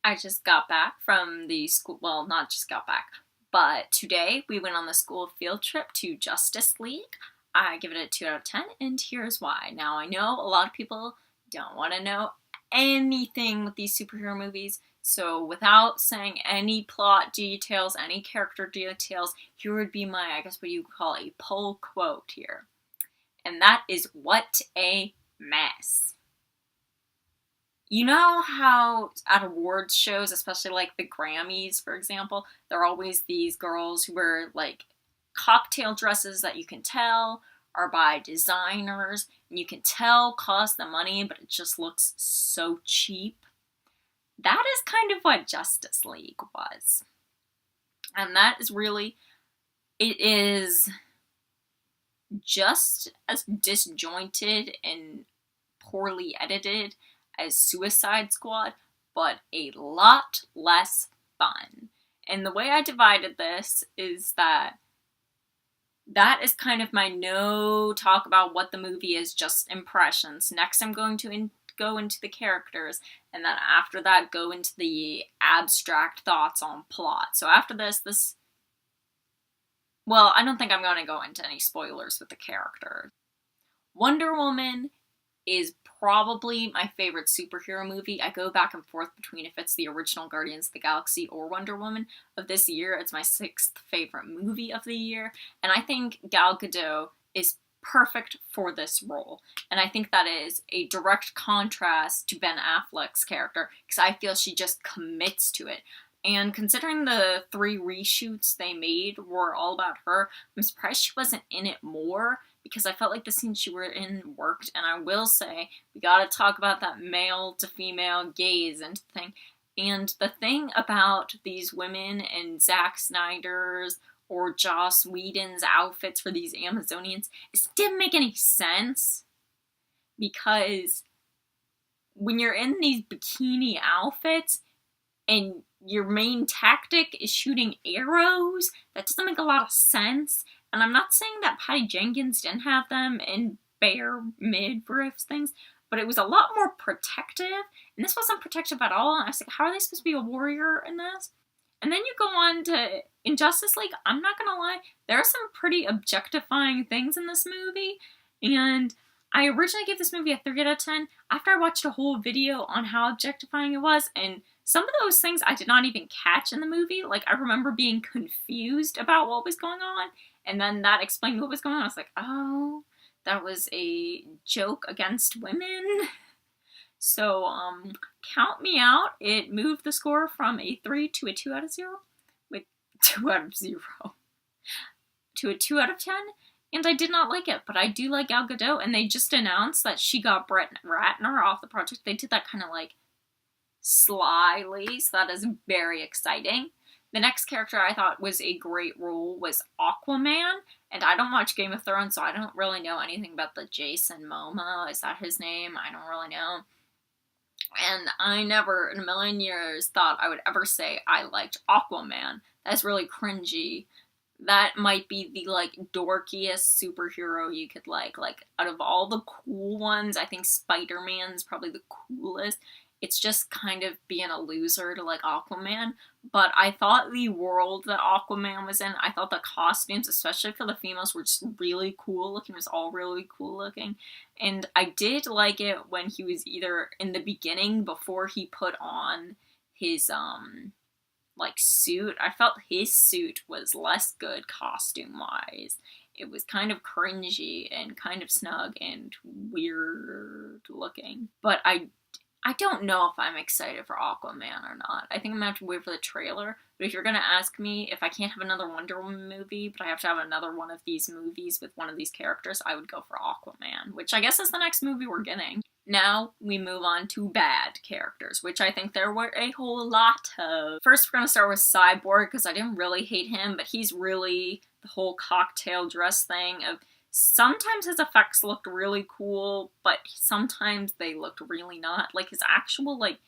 I just got back from the school, well, not just got back, but today we went on the school field trip to Justice League. I give it a 2 out of 10, and here's why. Now, I know a lot of people don't want to know anything with these superhero movies, so without saying any plot details, any character details, here would be my, I guess what you call a pull quote here. And that is, what a mess. You know how at awards shows, especially like the Grammys, for example, there are always these girls who wear like cocktail dresses that you can tell are by designers, and you can tell cost the money, but it just looks so cheap. That is kind of what Justice League was. And that is really, it is just as disjointed and poorly edited as Suicide Squad, but a lot less fun. And the way I divided this is that is kind of my no talk about what the movie is, just impressions. Next I'm going to go into the characters, and then after that go into the abstract thoughts on plot. So after this, well, I don't think I'm going to go into any spoilers with the characters. Wonder Woman is probably my favorite superhero movie. I go back and forth between if it's the original Guardians of the Galaxy or Wonder Woman of this year. It's my 6th favorite movie of the year, and I think Gal Gadot is perfect for this role. And I think that is a direct contrast to Ben Affleck's character, because I feel she just commits to it. And considering the 3 reshoots they made were all about her, I'm surprised she wasn't in it more, because I felt like the scenes she were in worked. And I will say, we gotta talk about that male to female gaze and thing. And the thing about these women and Zack Snyder's or Joss Whedon's outfits for these Amazonians is it didn't make any sense. Because when you're in these bikini outfits and your main tactic is shooting arrows, that doesn't make a lot of sense. And I'm not saying that Patty Jenkins didn't have them in bare midriff things, but it was a lot more protective, and this wasn't protective at all. And I was like, how are they supposed to be a warrior in this? And then you go on to, in Justice League, I'm not gonna lie, there are some pretty objectifying things in this movie, and I originally gave this movie a 3 out of 10 after I watched a whole video on how objectifying it was, and some of those things I did not even catch in the movie. Like, I remember being confused about what was going on, and then that explained what was going on. I was like, oh, that was a joke against women. So, count me out. It moved the score from a 3 to a 2 out of 0. With 2 out of 0. To a 2 out of 10. And I did not like it, but I do like Gal Gadot, and they just announced that she got Brett Ratner off the project. They did that kind of like slyly, so that is very exciting. The next character I thought was a great role was Aquaman, and I don't watch Game of Thrones, so I don't really know anything about the Jason Momoa. Is that his name? I don't really know. And I never in a million years thought I would ever say I liked Aquaman. That's really cringy. That might be the, like, dorkiest superhero you could like. Like, out of all the cool ones, I think Spider-Man's probably the coolest. It's just kind of being a loser to like Aquaman. But I thought the world that Aquaman was in, I thought the costumes, especially for the females, were just really cool looking. It was all really cool looking. And I did like it when he was either in the beginning, before he put on his, like, suit. I felt his suit was less good costume-wise. It was kind of cringy and kind of snug and weird looking. But I don't know if I'm excited for Aquaman or not. I think I'm gonna have to wait for the trailer. But if you're gonna ask me if I can't have another Wonder Woman movie, but I have to have another one of these movies with one of these characters, I would go for Aquaman, which I guess is the next movie we're getting. Now we move on to bad characters, which I think there were a whole lot of. First, we're gonna start with Cyborg, because I didn't really hate him, but he's really the whole cocktail dress thing of sometimes his effects looked really cool, but sometimes they looked really not. Like, his actual, like,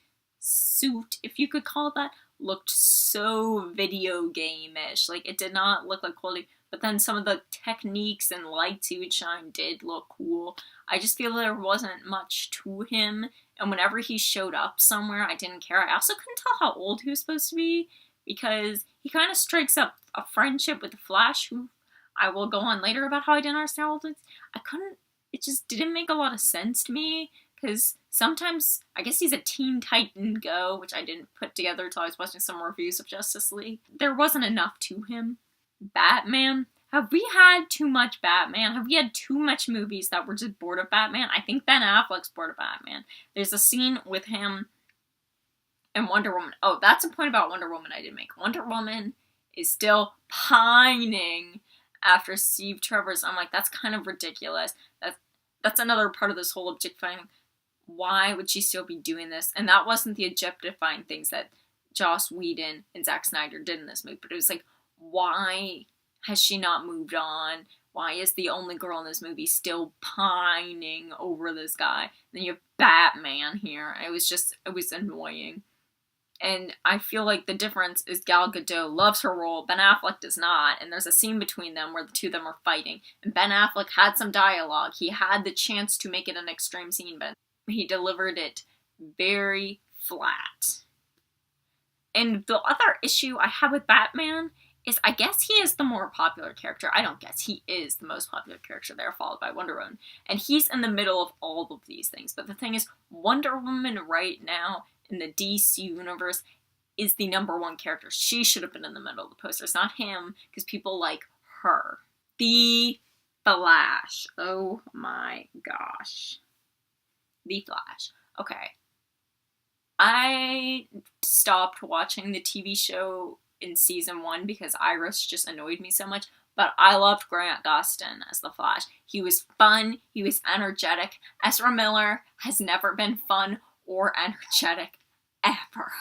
suit, if you could call it that, looked so video game-ish. Like, it did not look like quality, but then some of the techniques and lights he would shine did look cool. I just feel there wasn't much to him and whenever he showed up somewhere, I didn't care. I also couldn't tell how old he was supposed to be, because he kind of strikes up a friendship with the Flash, who I will go on later about how I didn't understand how old he is. It just didn't make a lot of sense to me, because sometimes, I guess he's a Teen Titan Go, which I didn't put together until I was watching some reviews of Justice League. There wasn't enough to him. Batman? Have we had too much Batman? Have we had too much movies that we're just bored of Batman? I think Ben Affleck's bored of Batman. There's a scene with him and Wonder Woman. Oh, that's a point about Wonder Woman I didn't make. Wonder Woman is still pining after Steve Trevor's. I'm like, that's kind of ridiculous. That's another part of this whole objectifying. Why would she still be doing this? And that wasn't the objectifying things that Joss Whedon and Zack Snyder did in this movie, but it was like, why has she not moved on? Why is the only girl in this movie still pining over this guy? And then you have Batman here. It was annoying. And I feel like the difference is Gal Gadot loves her role, Ben Affleck does not, and there's a scene between them where the two of them are fighting, and Ben Affleck had some dialogue. He had the chance to make it an extreme scene, but he delivered it very flat. And the other issue I have with Batman is, I guess he is the more popular character. I don't guess. He is the most popular character there, followed by Wonder Woman. And he's in the middle of all of these things. But the thing is, Wonder Woman right now in the DC universe is the number one character. She should have been in the middle of the poster. It's not him, because people like her. The Flash. Oh my gosh. The Flash. Okay. I stopped watching the TV show in season 1 because Iris just annoyed me so much, but I loved Grant Gustin as the Flash. He was fun, he was energetic. Ezra Miller has never been fun or energetic, ever.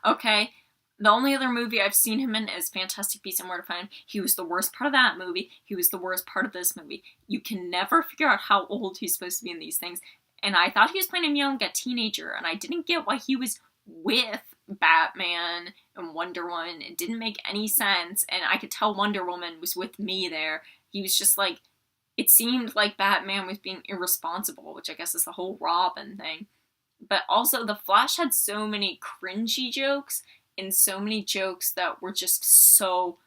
Okay? The only other movie I've seen him in is Fantastic Beasts and Where to Find Him. He was the worst part of that movie. He was the worst part of this movie. You can never figure out how old he's supposed to be in these things. And I thought he was playing a young, a teenager, and I didn't get why he was with Batman and Wonder Woman. It didn't make any sense, and I could tell Wonder Woman was with me there. He was just like, it seemed like Batman was being irresponsible, which I guess is the whole Robin thing. But also, the Flash had so many cringy jokes, and so many jokes that were just so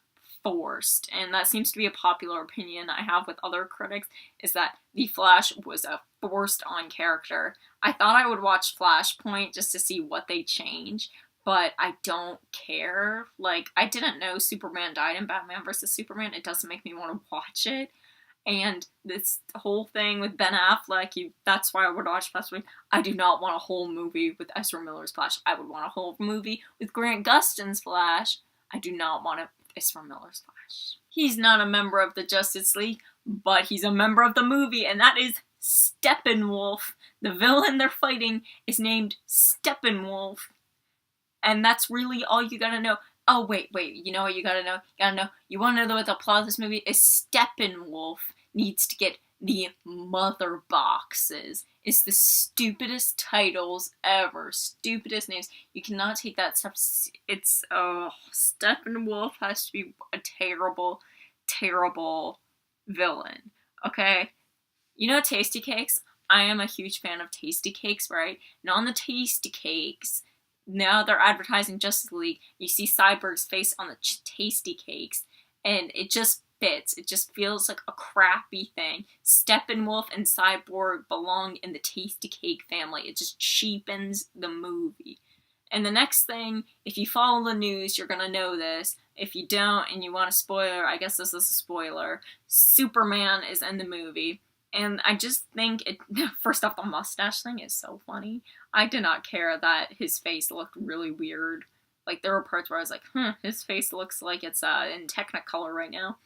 forced. And that seems to be a popular opinion I have with other critics, is that the Flash was a forced on character. I thought I would watch Flashpoint just to see what they change, but I don't care. Like, I didn't know Superman died in Batman vs. Superman. It doesn't make me want to watch it. And this whole thing with Ben Affleck, that's why I would watch Flashpoint. I do not want a whole movie with Ezra Miller's Flash. I would want a whole movie with Grant Gustin's Flash. I do not want Ezra Miller's Flash. He's not a member of the Justice League, but he's a member of the movie, and that is Steppenwolf. The villain they're fighting is named Steppenwolf. And that's really all you gotta know. Oh, wait, you know what you gotta know? You wanna know what the plot of this movie is? Steppenwolf needs to get the mother boxes. It's the stupidest titles ever. Stupidest names. You cannot take that stuff. Steppenwolf has to be a terrible, terrible villain. Okay? You know Tasty Cakes? I am a huge fan of Tasty Cakes, right? And on the Tasty Cakes, now they're advertising Justice League. You see Cyborg's face on the Tasty Cakes, and it just fits. It just feels like a crappy thing. Steppenwolf and Cyborg belong in the Tasty Cake family. It just cheapens the movie. And the next thing, if you follow the news, you're gonna know this. If you don't and you want a spoiler, I guess this is a spoiler. Superman is in the movie. And I just think, first off, the mustache thing is so funny. I did not care that his face looked really weird. Like, there were parts where I was like, his face looks like it's in Technicolor right now.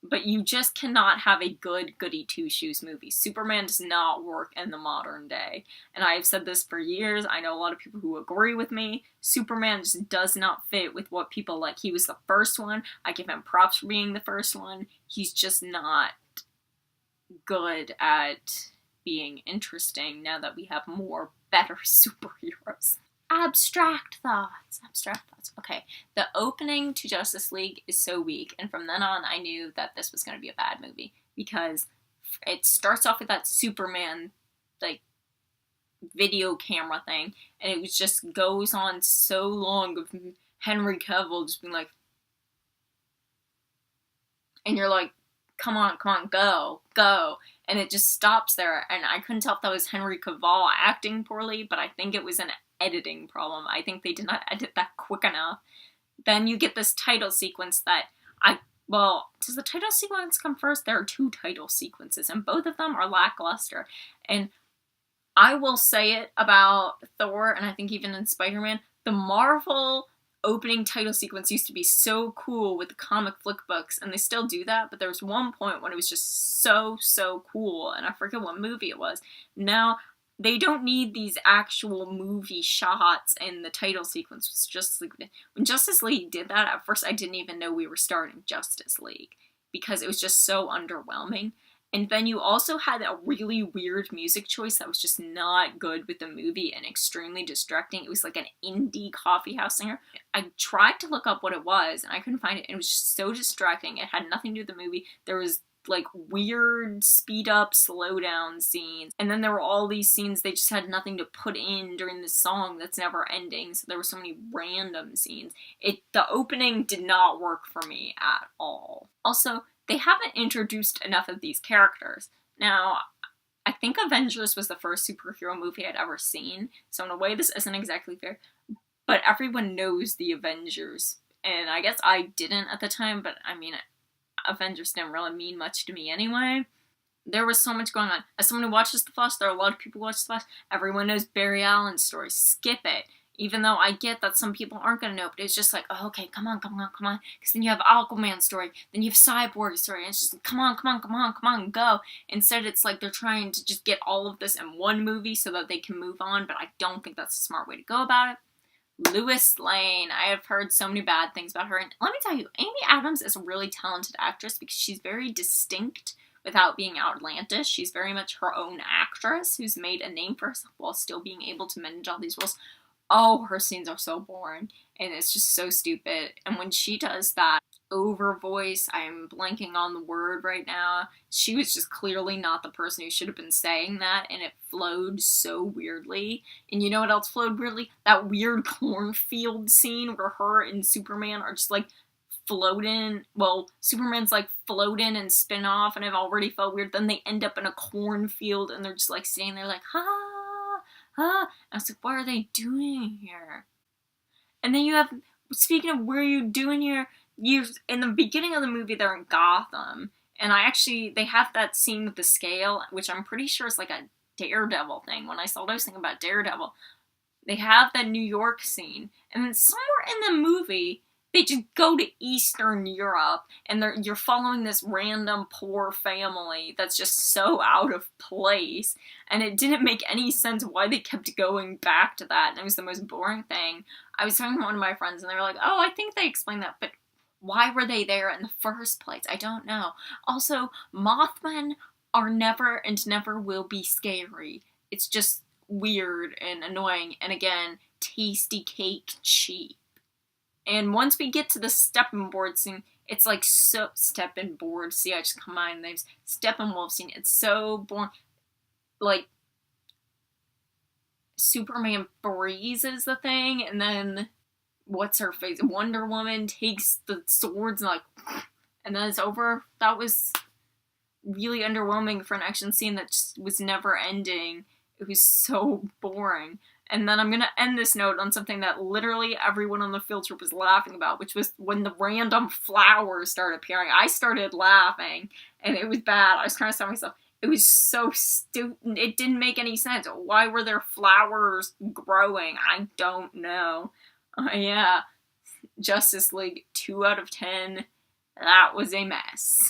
But you just cannot have a good goody two-shoes movie. Superman does not work in the modern day. And I have said this for years. I know a lot of people who agree with me. Superman just does not fit with what people like. He was the first one. I give him props for being the first one. He's just not good at being interesting now that we have more better superheroes. Abstract thoughts. Okay, the opening to Justice League is so weak, and from then on I knew that this was going to be a bad movie, because it starts off with that Superman, like, video camera thing, and it was just goes on so long of Henry Cavill just being like, and you're like, come on, go. And it just stops there. And I couldn't tell if that was Henry Cavill acting poorly, but I think it was an editing problem. I think they did not edit that quick enough. Then you get this title sequence that does the title sequence come first? There are 2 title sequences, and both of them are lackluster. And I will say it about Thor, and I think even in Spider-Man, the Marvel opening title sequence used to be so cool with the comic flick books, and they still do that, but there was one point when it was just so cool, and I forget what movie it was. Now, they don't need these actual movie shots in the title sequence. It's just like, when Justice League did that, at first I didn't even know we were starting Justice League, because it was just so underwhelming. And then you also had a really weird music choice that was just not good with the movie and extremely distracting. It was like an indie coffee house singer. I tried to look up what it was, and I couldn't find it. It was just so distracting. It had nothing to do with the movie. There was like weird speed up, slow down scenes. And then there were all these scenes they just had nothing to put in during the song that's never ending. So there were so many random scenes. The opening did not work for me at all. Also, they haven't introduced enough of these characters. Now, I think Avengers was the first superhero movie I'd ever seen, so in a way this isn't exactly fair, but everyone knows the Avengers, and I guess I didn't at the time, but I mean, Avengers didn't really mean much to me anyway. There was so much going on. As someone who watches The Flash, there are a lot of people who watch The Flash. Everyone knows Barry Allen's story. Skip it. Even though I get that some people aren't going to know, but it's just like, oh, okay, come on. Because then you have Aquaman's story, then you have Cyborg's story, and it's just like, come on, go. Instead, it's like they're trying to just get all of this in one movie so that they can move on, but I don't think that's a smart way to go about it. Lois Lane, I have heard so many bad things about her, and let me tell you, Amy Adams is a really talented actress because she's very distinct without being outlandish. She's very much her own actress who's made a name for herself while still being able to manage all these roles. Oh, her scenes are so boring, and it's just so stupid. And when she does that over voice, I'm blanking on the word right now, she was just clearly not the person who should have been saying that, and it flowed so weirdly. And you know what else flowed weirdly? That weird cornfield scene where her and Superman are just like floating. Well, Superman's like floating and spin off, and it already felt weird. Then they end up in a cornfield, and they're just like sitting there like, I was like, what are they doing here? And then you have, speaking of what are you doing here, in the beginning of the movie, they're in Gotham, and they have that scene with the scale, which I'm pretty sure is like a Daredevil thing. When I saw those things about Daredevil, they have that New York scene, and then somewhere in the movie, they just go to Eastern Europe, and you're following this random poor family that's just so out of place, and it didn't make any sense why they kept going back to that, and it was the most boring thing. I was talking to one of my friends, and they were like, oh, I think they explained that, but why were they there in the first place? I don't know. Also, Mothmen are never and never will be scary. It's just weird and annoying, and again, tasty cake cheap. And once we get to the Steppenwolf scene, it's like so Steppenwolf. See, I just combined names. Steppenwolf scene. It's so boring. Like Superman freezes the thing, and then what's her face? Wonder Woman takes the swords and then it's over. That was really underwhelming for an action scene that just was never ending. It was so boring. And then I'm going to end this note on something that literally everyone on the field trip was laughing about, which was when the random flowers started appearing. I started laughing, and it was bad. I was trying to stop myself. It was so stupid. It didn't make any sense. Why were there flowers growing? I don't know. Yeah. Justice League, 2 out of 10. That was a mess.